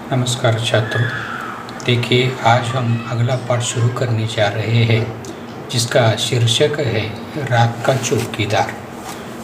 नमस्कार छात्रों। देखिए, आज हम अगला पाठ शुरू करने जा रहे हैं जिसका शीर्षक है रात का चौकीदार।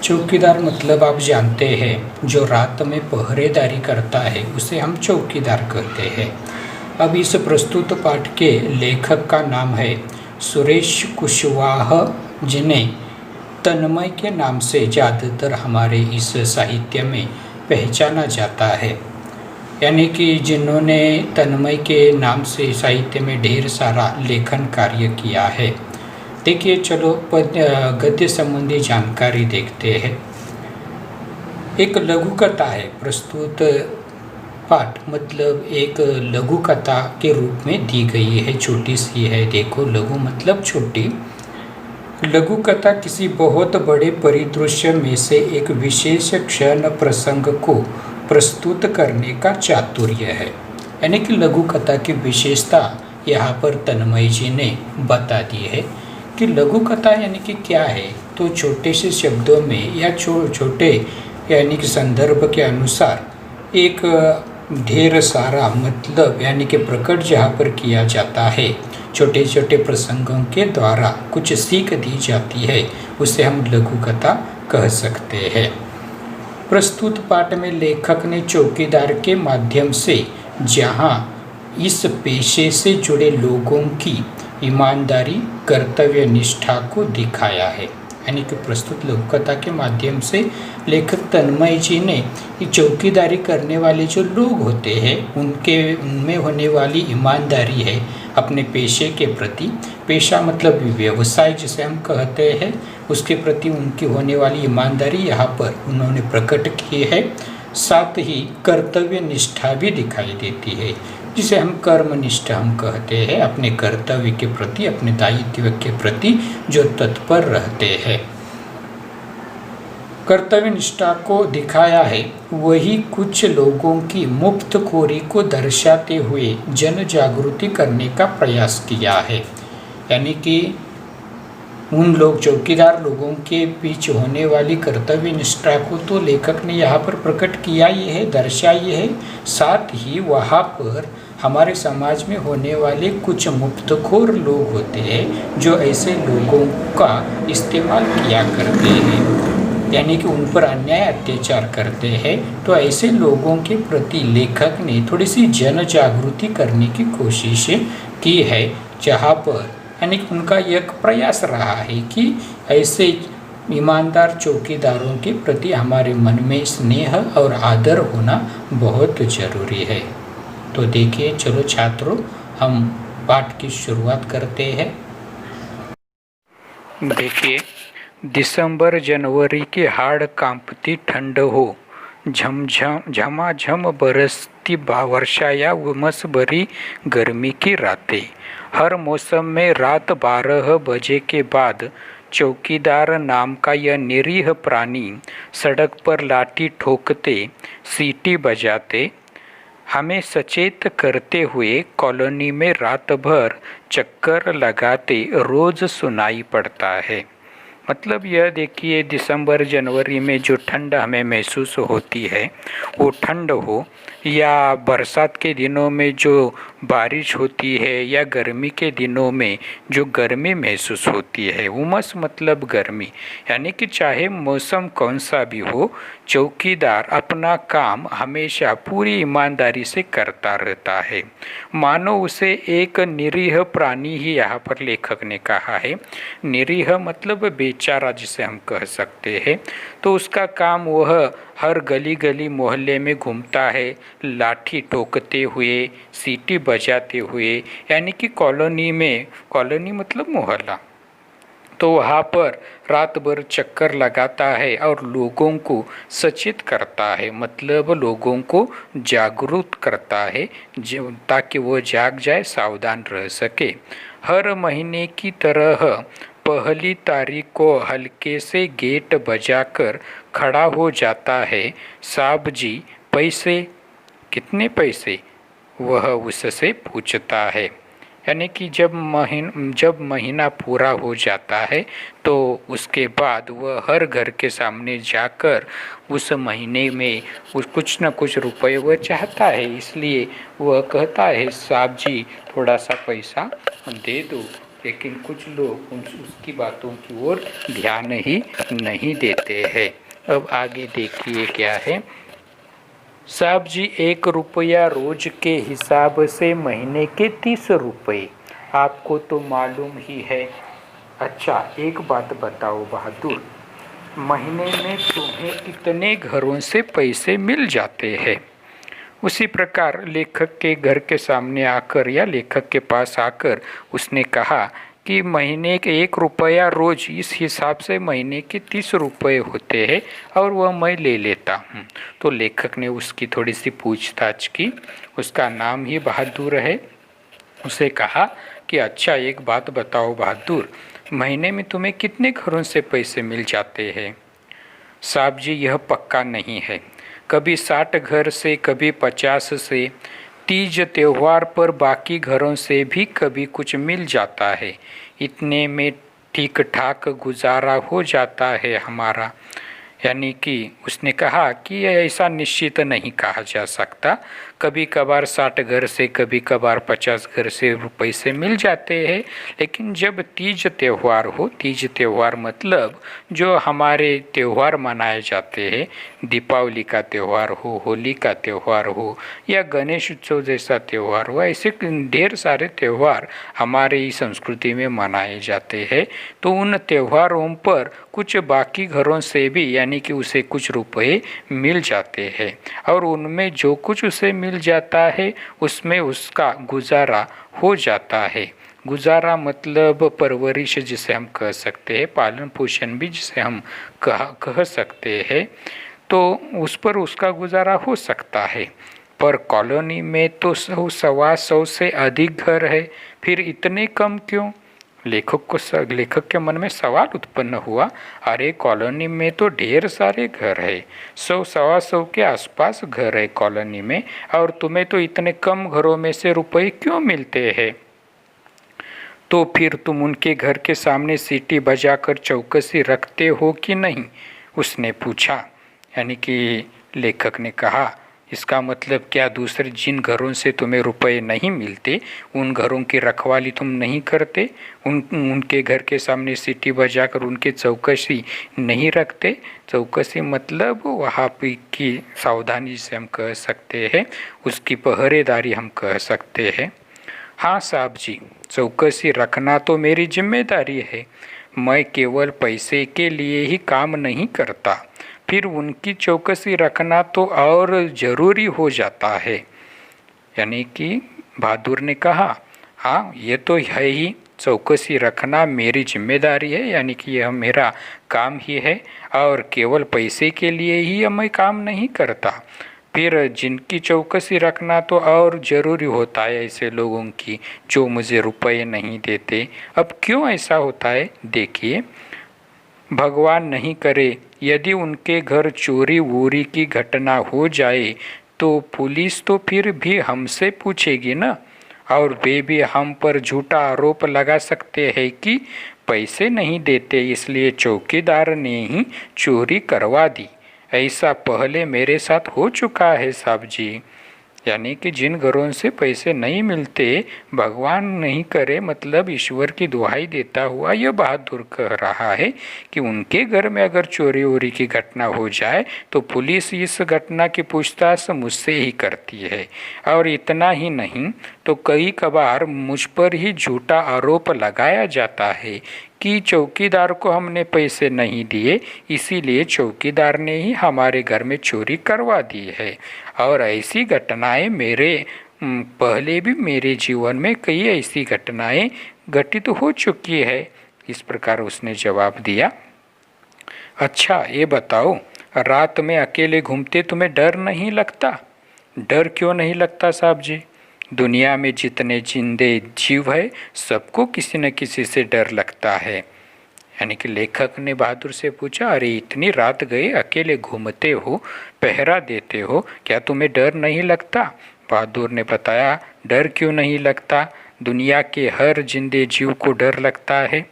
चौकीदार मतलब आप जानते हैं, जो रात में पहरेदारी करता है उसे हम चौकीदार कहते हैं। अब इस प्रस्तुत पाठ के लेखक का नाम है सुरेश कुशवाहा, जिन्हें तन्मय के नाम से ज़्यादातर हमारे इस साहित्य में पहचाना जाता है। यानी कि जिन्होंने तन्मय के नाम से साहित्य में ढेर सारा लेखन कार्य किया है। देखिए, चलो गद्य संबंधी जानकारी देखते हैं। एक लघु कथा है प्रस्तुत पाठ, मतलब एक लघु कथा के रूप में दी गई है, छोटी सी है। देखो, लघु मतलब छोटी। लघु कथा किसी बहुत बड़े परिदृश्य में से एक विशेष क्षण प्रसंग को प्रस्तुत करने का चातुर्य है। यानी कि लघु कथा की विशेषता यहाँ पर तन्मय जी ने बता दी है कि लघु कथा यानी कि क्या है। तो छोटे से शब्दों में या छोटे यानी कि संदर्भ के अनुसार एक ढेर सारा मतलब यानी कि प्रकट जहाँ पर किया जाता है, छोटे छोटे प्रसंगों के द्वारा कुछ सीख दी जाती है, उसे हम लघु कथा कह सकते हैं। प्रस्तुत पाठ में लेखक ने चौकीदार के माध्यम से जहां इस पेशे से जुड़े लोगों की ईमानदारी, कर्तव्य निष्ठा को दिखाया है। यानी कि प्रस्तुत लघु कथा के माध्यम से लेखक तन्मय जी ने चौकीदारी करने वाले जो लोग होते हैं उनमें होने वाली ईमानदारी है अपने पेशे के प्रति। पेशा मतलब व्यवसाय जिसे हम कहते हैं, उसके प्रति उनकी होने वाली ईमानदारी यहाँ पर उन्होंने प्रकट की है। साथ ही कर्तव्य निष्ठा भी दिखाई देती है, जिसे हम कर्मनिष्ठ हम कहते हैं। अपने कर्तव्य के प्रति, अपने दायित्व के प्रति जो तत्पर रहते हैं। कर्तव्य निष्ठा को दिखाया है, वही कुछ लोगों की मुफ्तखोरी को दर्शाते हुए जन जागृति करने का प्रयास किया है। यानी कि उन लोग चौकीदार लोगों के बीच होने वाली कर्तव्य निष्ठा को तो लेखक ने यहाँ पर प्रकट किया ही है, दर्शाई है। साथ ही वहाँ पर हमारे समाज में होने वाले कुछ मुफ्तखोर लोग होते हैं जो ऐसे लोगों का इस्तेमाल किया करते हैं, यानी कि उन पर अन्याय अत्याचार करते हैं। तो ऐसे लोगों के प्रति लेखक ने थोड़ी सी जन जागृति करने की कोशिश की है, जहाँ पर यानी कि उनका एक प्रयास रहा है कि ऐसे ईमानदार चौकीदारों के प्रति हमारे मन में स्नेह और आदर होना बहुत ज़रूरी है। तो देखिए, चलो छात्रों, हम पाठ की शुरुआत करते हैं। देखिए, दिसंबर जनवरी की हाड़ कांपती ठंड हो, झमाझम बरसती वर्षा या उमस भरी गर्मी की रातें। हर मौसम में रात 12 बजे के बाद चौकीदार नाम का यह निरीह प्राणी सड़क पर लाठी ठोकते, सीटी बजाते, हमें सचेत करते हुए कॉलोनी में रात भर चक्कर लगाते रोज सुनाई पड़ता है। मतलब यह देखिए, दिसंबर जनवरी में जो ठंड हमें महसूस होती है, वो ठंड हो या बरसात के दिनों में जो बारिश होती है या गर्मी के दिनों में जो गर्मी महसूस होती है। उमस मतलब गर्मी, यानी कि चाहे मौसम कौन सा भी हो, चौकीदार अपना काम हमेशा पूरी ईमानदारी से करता रहता है। मानो उसे एक निरीह प्राणी ही यहाँ पर लेखक ने कहा है। निरीह मतलब बेचारा जिसे हम कह सकते हैं। तो उसका काम वह हर गली गली मोहल्ले में घूमता है, लाठी ठोकते हुए, सीटी बजाते हुए, यानी कि कॉलोनी में, कॉलोनी मतलब मोहल्ला, तो वहाँ पर रात भर चक्कर लगाता है और लोगों को सचेत करता है, मतलब लोगों को जागरूक करता है ताकि वो जाग जाए, सावधान रह सके। हर महीने की तरह पहली तारीख को हल्के से गेट बजाकर खड़ा हो जाता है। साहब जी, पैसे कितने पैसे, वह उससे पूछता है। यानी कि जब महीना पूरा हो जाता है तो उसके बाद वह हर घर के सामने जाकर उस महीने में कुछ न कुछ रुपए वह चाहता है, इसलिए वह कहता है साहब जी थोड़ा सा पैसा दे दो। लेकिन कुछ लोग उसकी बातों की ओर ध्यान ही नहीं देते हैं। अब आगे देखिए क्या है। साहब जी 1 रुपया रोज के हिसाब से महीने के 30 रुपये, आपको तो मालूम ही है। अच्छा एक बात बताओ बहादुर, महीने में तुम्हें कितने घरों से पैसे मिल जाते हैं? उसी प्रकार लेखक के घर के सामने आकर या लेखक के पास आकर उसने कहा कि महीने के 1 रुपया रोज, इस हिसाब से महीने के 30 रुपये होते हैं और वह मैं ले लेता हूँ। तो लेखक ने उसकी थोड़ी सी पूछताछ की, उसका नाम ही बहादुर है। उसे कहा कि अच्छा एक बात बताओ बहादुर, महीने में तुम्हें कितने घरों से पैसे मिल जाते हैं? साहब जी यह पक्का नहीं है, कभी 60 घर से, कभी 50 से, तीज त्योहार पर बाकी घरों से भी कभी कुछ मिल जाता है। इतने में ठीक ठाक गुजारा हो जाता है हमारा। यानी कि उसने कहा कि ऐसा निश्चित नहीं कहा जा सकता, कभी कभार 60 घर से, कभी कभार 50 घर से पैसे मिल जाते हैं। लेकिन जब तीज त्यौहार हो, तीज त्यौहार मतलब जो हमारे त्यौहार मनाए जाते हैं, दीपावली का त्यौहार हो, होली का त्यौहार हो या गणेश उत्सव जैसा त्यौहार हो, ऐसे ढेर सारे त्यौहार हमारे संस्कृति में मनाए जाते हैं। तो उन त्योहारों पर कुछ बाकी घरों से भी यानी कि उसे कुछ रुपए मिल जाते हैं और उनमें जो कुछ उसे मिल जाता है उसमें उसका गुजारा हो जाता है। गुजारा मतलब परवरिश जिसे हम कह सकते हैं, पालन पोषण भी जिसे हम कह सकते हैं, तो उस पर उसका गुजारा हो सकता है। पर कॉलोनी में तो 100-125 से अधिक घर है, फिर इतने कम क्यों? लेखक के मन में सवाल उत्पन्न हुआ, अरे कॉलोनी में तो ढेर सारे घर है, 100-125 के आसपास घर है कॉलोनी में, और तुम्हें तो इतने कम घरों में से रुपए क्यों मिलते हैं? तो फिर तुम उनके घर के सामने सीटी बजाकर चौकसी रखते हो कि नहीं? उसने पूछा। यानी कि लेखक ने कहा, इसका मतलब क्या दूसरे जिन घरों से तुम्हें रुपए नहीं मिलते उन घरों की रखवाली तुम नहीं करते, उनके घर के सामने सीटी बजाकर उनकी चौकसी नहीं रखते? चौकसी मतलब वहाँ पे की सावधानी से हम कह सकते हैं, उसकी पहरेदारी हम कह सकते हैं। हाँ साहब जी, चौकसी रखना तो मेरी जिम्मेदारी है, मैं केवल पैसे के लिए ही काम नहीं करता, फिर उनकी चौकसी रखना तो और ज़रूरी हो जाता है। यानी कि बहादुर ने कहा, हाँ ये तो है ही, चौकसी रखना मेरी जिम्मेदारी है, यानी कि यह मेरा काम ही है और केवल पैसे के लिए ही मैं काम नहीं करता, फिर जिनकी चौकसी रखना तो और ज़रूरी होता है ऐसे लोगों की जो मुझे रुपए नहीं देते। अब क्यों ऐसा होता है देखिए, भगवान नहीं करे यदि उनके घर चोरी वोरी की घटना हो जाए तो पुलिस तो फिर भी हमसे पूछेगी ना, और वे भी हम पर झूठा आरोप लगा सकते हैं कि पैसे नहीं देते इसलिए चौकीदार ने ही चोरी करवा दी। ऐसा पहले मेरे साथ हो चुका है साहब जी। यानी कि जिन घरों से पैसे नहीं मिलते, भगवान नहीं करे मतलब ईश्वर की दुहाई देता हुआ यह बहादुर कह रहा है कि उनके घर में अगर चोरी वोरी की घटना हो जाए तो पुलिस इस घटना की पूछताछ मुझसे ही करती है, और इतना ही नहीं तो कई कबार मुझ पर ही झूठा आरोप लगाया जाता है कि चौकीदार को हमने पैसे नहीं दिए इसीलिए चौकीदार ने ही हमारे घर में चोरी करवा दी है। और ऐसी घटनाएं पहले भी मेरे जीवन में कई ऐसी घटनाएं घटित हो चुकी है। इस प्रकार उसने जवाब दिया। अच्छा ये बताओ, रात में अकेले घूमते तुम्हें डर नहीं लगता? डर क्यों नहीं लगता साहब जी? दुनिया में जितने जिंदे जीव है सबको किसी न किसी से डर लगता है। यानी कि लेखक ने बहादुर से पूछा, अरे इतनी रात गए अकेले घूमते हो, पहरा देते हो, क्या तुम्हें डर नहीं लगता? बहादुर ने बताया, डर क्यों नहीं लगता? दुनिया के हर जिंदे जीव को डर लगता है।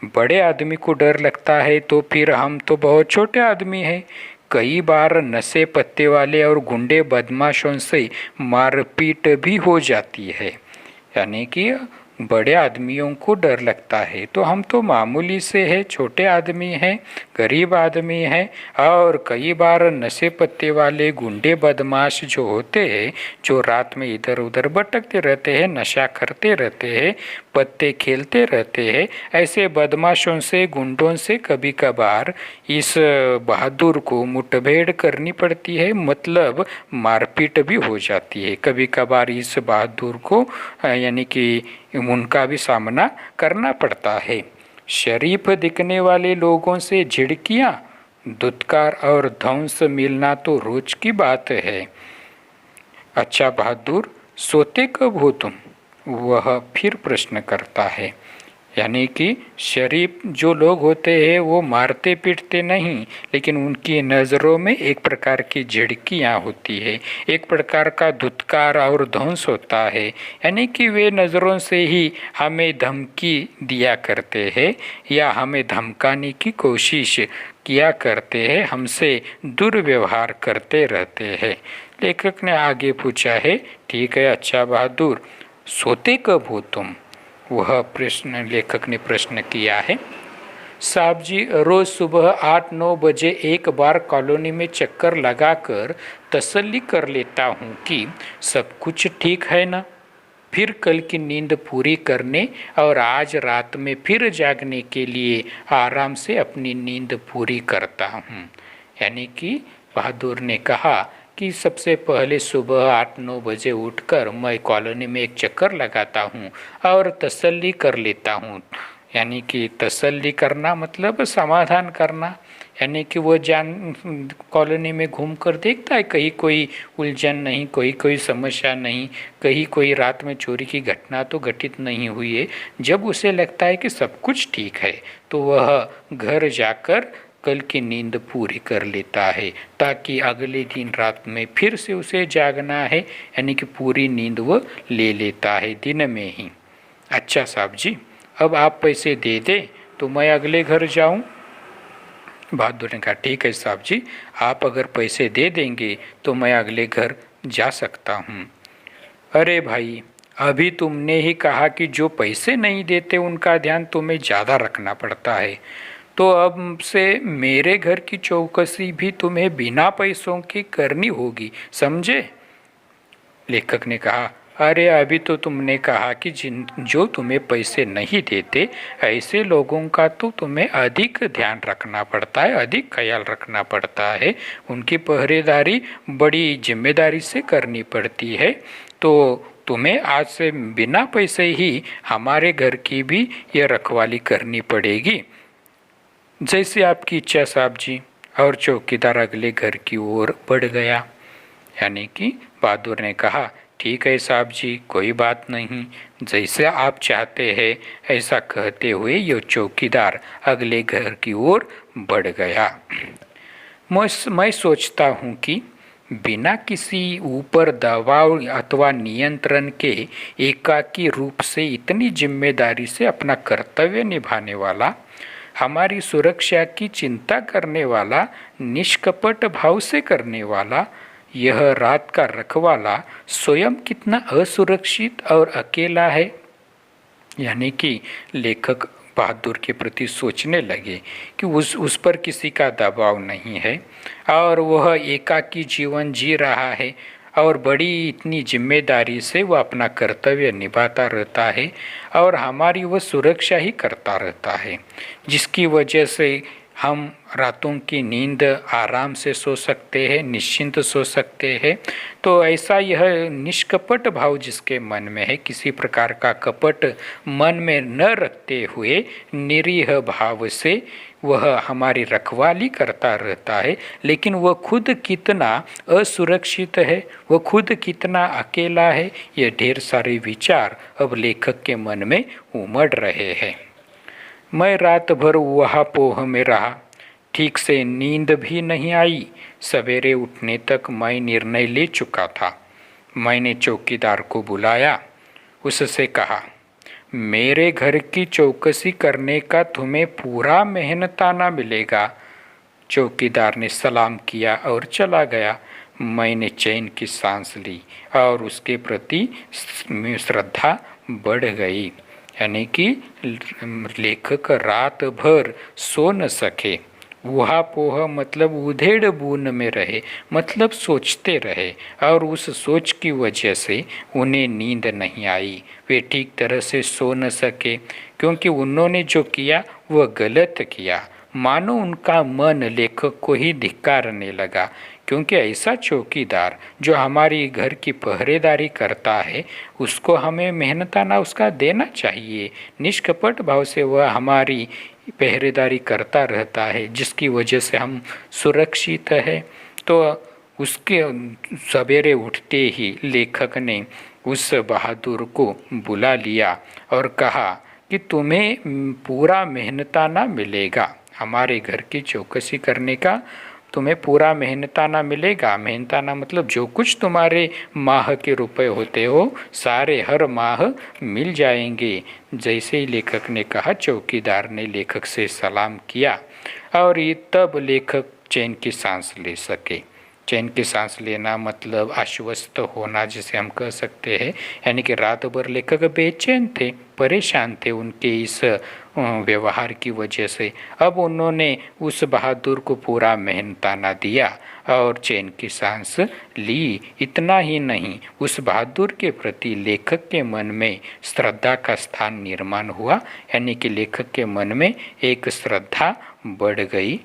बड़े आदमी को डर लगता है तो फिर हम तो बहुत छोटे आदमी हैं। कई बार नशे पत्ते वाले और गुंडे बदमाशों से मारपीट भी हो जाती है। यानी कि बड़े आदमियों को डर लगता है, तो हम तो मामूली से है, छोटे आदमी हैं, गरीब आदमी हैं। और कई बार नशे पत्ते वाले गुंडे बदमाश जो होते हैं, जो रात में इधर उधर भटकते रहते हैं, नशा करते रहते हैं, पत्ते खेलते रहते हैं, ऐसे बदमाशों से, गुंडों से कभी कभार इस बहादुर को मुठभेड़ करनी पड़ती है, मतलब मारपीट भी हो जाती है। कभी कभार इस बहादुर को यानी कि उनका भी सामना करना पड़ता है। शरीफ दिखने वाले लोगों से झिड़कियाँ, धुतकार और ध्वंस मिलना तो रोज की बात है। अच्छा बहादुर, सोते कब हो तुम? वह फिर प्रश्न करता है। यानी कि शरीफ जो लोग होते हैं वो मारते पीटते नहीं, लेकिन उनकी नज़रों में एक प्रकार की झिड़कियाँ होती है, एक प्रकार का धुतकार और ध्वंस होता है। यानी कि वे नज़रों से ही हमें धमकी दिया करते हैं या हमें धमकाने की कोशिश किया करते हैं, हमसे दुर्व्यवहार करते रहते हैं। लेखक ने आगे पूछा है, ठीक है अच्छा बहादुर, सोते कब हो तुम? वह प्रश्न लेखक ने प्रश्न किया है। साहब जी, रोज़ सुबह 8-9 बजे एक बार कॉलोनी में चक्कर लगाकर तसल्ली कर लेता हूँ कि सब कुछ ठीक है ना। फिर कल की नींद पूरी करने और आज रात में फिर जागने के लिए आराम से अपनी नींद पूरी करता हूँ। यानी कि बहादुर ने कहा कि सबसे पहले सुबह 8-9 बजे उठकर मैं कॉलोनी में एक चक्कर लगाता हूँ और तसल्ली कर लेता हूँ। यानी कि तसल्ली करना मतलब समाधान करना, यानी कि वो कॉलोनी में घूम कर देखता है कहीं कोई उलझन नहीं, कोई समस्या नहीं, कहीं कोई रात में चोरी की घटना तो घटित नहीं हुई है। जब उसे लगता है कि सब कुछ ठीक है तो वह घर जाकर कल की नींद पूरी कर लेता है, ताकि अगले दिन रात में फिर से उसे जागना है, यानी कि पूरी नींद वो ले लेता है दिन में ही। अच्छा साहब जी, अब आप पैसे दे दें तो मैं अगले घर जाऊं? बहादुर ने कहा, ठीक है साहब जी, आप अगर पैसे दे देंगे तो मैं अगले घर जा सकता हूं। अरे भाई, अभी तुमने ही कहा कि जो पैसे नहीं देते उनका ध्यान तुम्हें ज़्यादा रखना पड़ता है, तो अब से मेरे घर की चौकसी भी तुम्हें बिना पैसों की करनी होगी, समझे? लेखक ने कहा, अरे अभी तो तुमने कहा कि जो तुम्हें पैसे नहीं देते ऐसे लोगों का तो तुम्हें अधिक ध्यान रखना पड़ता है, अधिक ख्याल रखना पड़ता है, उनकी पहरेदारी बड़ी जिम्मेदारी से करनी पड़ती है। तो तुम्हें आज से बिना पैसे ही हमारे घर की भी यह रखवाली करनी पड़ेगी। जैसे आपकी इच्छा साहब जी। और चौकीदार अगले घर की ओर बढ़ गया। यानी कि बहादुर ने कहा, ठीक है साहब जी, कोई बात नहीं, जैसे आप चाहते हैं। ऐसा कहते हुए यह चौकीदार अगले घर की ओर बढ़ गया। मैं सोचता हूँ कि बिना किसी ऊपर दबाव अथवा नियंत्रण के एकाकी रूप से इतनी जिम्मेदारी से अपना कर्तव्य निभाने वाला, हमारी सुरक्षा की चिंता करने वाला, निष्कपट भाव से करने वाला यह रात का रखवाला स्वयं कितना असुरक्षित और अकेला है। यानी कि लेखक बहादुर के प्रति सोचने लगे कि उस पर किसी का दबाव नहीं है और वह एकाकी जीवन जी रहा है और बड़ी इतनी जिम्मेदारी से वह अपना कर्तव्य निभाता रहता है और हमारी वह सुरक्षा ही करता रहता है, जिसकी वजह से हम रातों की नींद आराम से सो सकते हैं, निश्चिंत सो सकते हैं। तो ऐसा यह निष्कपट भाव जिसके मन में है, किसी प्रकार का कपट मन में न रखते हुए निरीह भाव से वह हमारी रखवाली करता रहता है, लेकिन वह खुद कितना असुरक्षित है, वह खुद कितना अकेला है, ये ढेर सारे विचार अब लेखक के मन में उमड़ रहे हैं। मैं रात भर वहाँ पोह में रहा, ठीक से नींद भी नहीं आई। सवेरे उठने तक मैं निर्णय ले चुका था। मैंने चौकीदार को बुलाया। उससे कहा, मेरे घर की चौकसी करने का तुम्हें पूरा मेहनताना मिलेगा। चौकीदार ने सलाम किया और चला गया। मैंने चैन की सांस ली और उसके प्रति श्रद्धा बढ़ गई। यानी कि लेखक रात भर सो न सके। ऊहापोह मतलब उधेड़ बुन में रहे, मतलब सोचते रहे, और उस सोच की वजह से उन्हें नींद नहीं आई। वे ठीक तरह से सो न सके क्योंकि उन्होंने जो किया वह गलत किया। मानो उनका मन लेखक को ही धिक्कारने लगा, क्योंकि ऐसा चौकीदार जो हमारी घर की पहरेदारी करता है उसको हमें मेहनताना उसका देना चाहिए। निष्कपट भाव से वह हमारी पहरेदारी करता रहता है, जिसकी वजह से हम सुरक्षित है। तो उसके सवेरे उठते ही लेखक ने उस बहादुर को बुला लिया और कहा कि तुम्हें पूरा मेहनताना मिलेगा। हमारे घर की चौकसी करने का तुम्हें पूरा मेहनताना मिलेगा। मेहनताना मतलब जो कुछ तुम्हारे माह के रुपए होते हो सारे हर माह मिल जाएंगे। जैसे ही लेखक ने कहा, चौकीदार ने लेखक से सलाम किया और ये तब लेखक चैन की सांस ले सके। चैन की सांस लेना मतलब आश्वस्त होना, जिसे हम कह सकते हैं। यानी कि रात भर लेखक बेचैन थे, परेशान थे उनके इस व्यवहार की वजह से। अब उन्होंने उस बहादुर को पूरा मेहनताना दिया और चैन की सांस ली। इतना ही नहीं, उस बहादुर के प्रति लेखक के मन में श्रद्धा का स्थान निर्माण हुआ। यानी कि लेखक के मन में एक श्रद्धा बढ़ गई।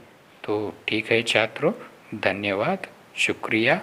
तो ठीक है छात्रों, धन्यवाद, शुक्रिया।